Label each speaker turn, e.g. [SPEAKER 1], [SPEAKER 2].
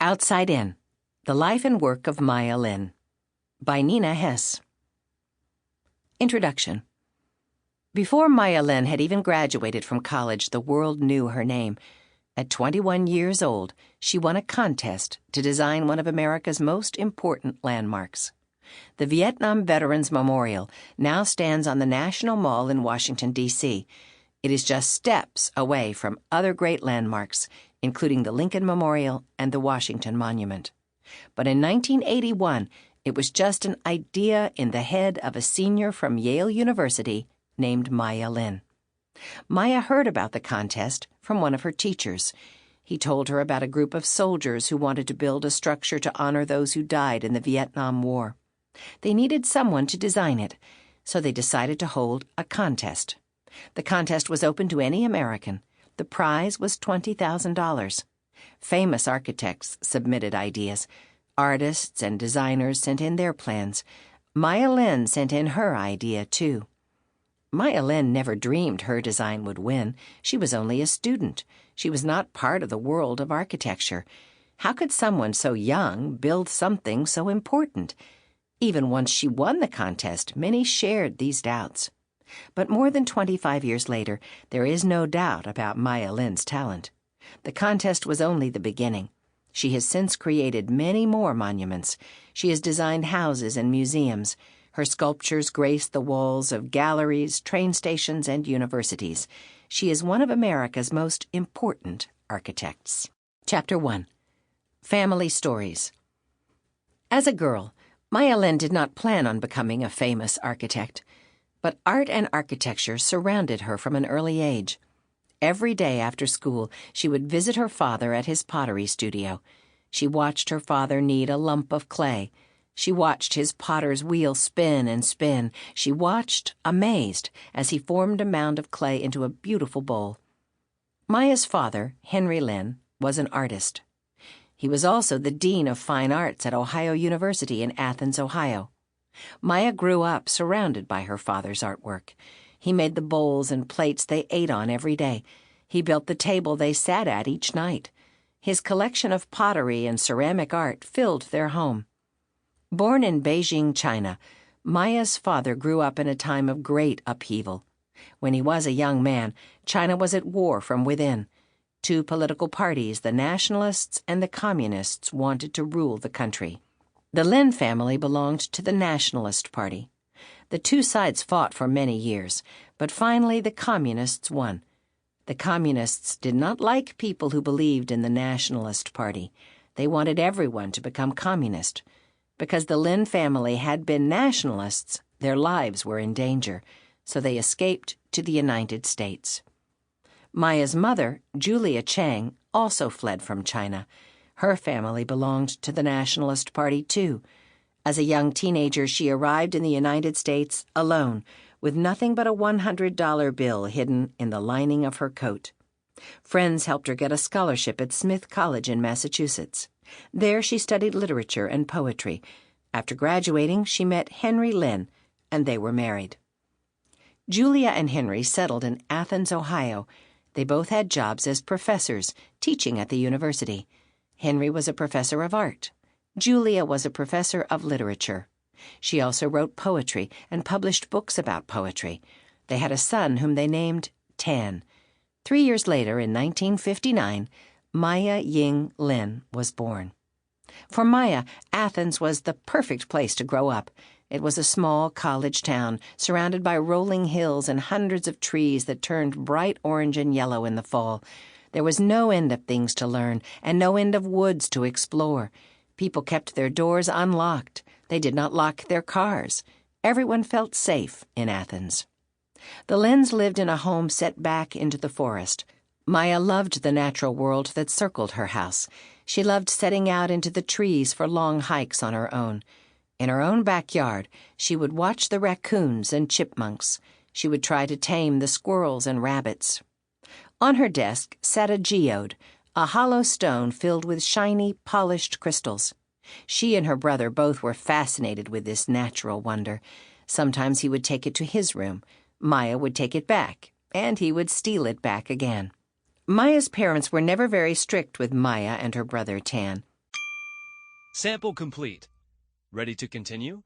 [SPEAKER 1] Outside In, The Life and Work of Maya Lin, by Nina Hess. Introduction. Before Maya Lin had even graduated from college, the world knew her name. At 21 years old, she won a contest to design one of America's most important landmarks. The Vietnam Veterans Memorial now stands on the National Mall in Washington, D.C. It is just steps away from other great landmarks, including the Lincoln Memorial and the Washington Monument. But in 1981, it was just an idea in the head of a senior from Yale University named Maya Lin. Maya heard about the contest from one of her teachers. He told her about a group of soldiers who wanted to build a structure to honor those who died in the Vietnam War. They needed someone to design it, so they decided to hold a contest. The contest was open to any American. The prize was $20,000. Famous architects submitted ideas. Artists and designers sent in their plans. Maya Lin sent in her idea, too. Maya Lin never dreamed her design would win. She was only a student. She was not part of the world of architecture. How could someone so young build something so important? Even once she won the contest, many shared these doubts. But more than 25 years later, there is no doubt about Maya Lin's talent. The contest was only the beginning. She has since created many more monuments. She has designed houses and museums. Her sculptures grace the walls of galleries, train stations, and universities. She is one of America's most important architects. Chapter 1. Family Stories. As a girl, Maya Lin did not plan on becoming a famous architect. But art and architecture surrounded her from an early age. Every day after school, she would visit her father at his pottery studio. She watched her father knead a lump of clay. She watched his potter's wheel spin and spin. She watched, amazed, as he formed a mound of clay into a beautiful bowl. Maya's father, Henry Lin, was an artist. He was also the Dean of Fine Arts at Ohio University in Athens, Ohio. Maya grew up surrounded by her father's artwork. He made the bowls and plates they ate on every day. He built the table they sat at each night. His collection of pottery and ceramic art filled their home. Born in Beijing, China, Maya's father grew up in a time of great upheaval. When he was a young man, China was at war from within. Two political parties, the Nationalists and the Communists, wanted to rule the country. The Lin family belonged to the Nationalist Party. The two sides fought for many years, but finally the Communists won. The Communists did not like people who believed in the Nationalist Party. They wanted everyone to become communist. Because the Lin family had been nationalists, their lives were in danger, so they escaped to the United States. Maya's mother, Julia Chang, also fled from China. Her family belonged to the Nationalist Party, too. As a young teenager, she arrived in the United States alone, with nothing but a $100 bill hidden in the lining of her coat. Friends helped her get a scholarship at Smith College in Massachusetts. There she studied literature and poetry. After graduating, she met Henry Lin, and they were married. Julia and Henry settled in Athens, Ohio. They both had jobs as professors, teaching at the university. Henry was a professor of art. Julia was a professor of literature. She also wrote poetry and published books about poetry. They had a son whom they named Tan. 3 years later, in 1959, Maya Ying Lin was born. For Maya, Athens was the perfect place to grow up. It was a small college town, surrounded by rolling hills and hundreds of trees that turned bright orange and yellow in the fall. There was no end of things to learn, and no end of woods to explore. People kept their doors unlocked. They did not lock their cars. Everyone felt safe in Athens. The Lins lived in a home set back into the forest. Maya loved the natural world that circled her house. She loved setting out into the trees for long hikes on her own. In her own backyard, she would watch the raccoons and chipmunks. She would try to tame the squirrels and rabbits. On her desk sat a geode, a hollow stone filled with shiny, polished crystals. She and her brother both were fascinated with this natural wonder. Sometimes he would take it to his room. Maya would take it back, and he would steal it back again. Maya's parents were never very strict with Maya and her brother Tan.
[SPEAKER 2] Sample complete. Ready to continue?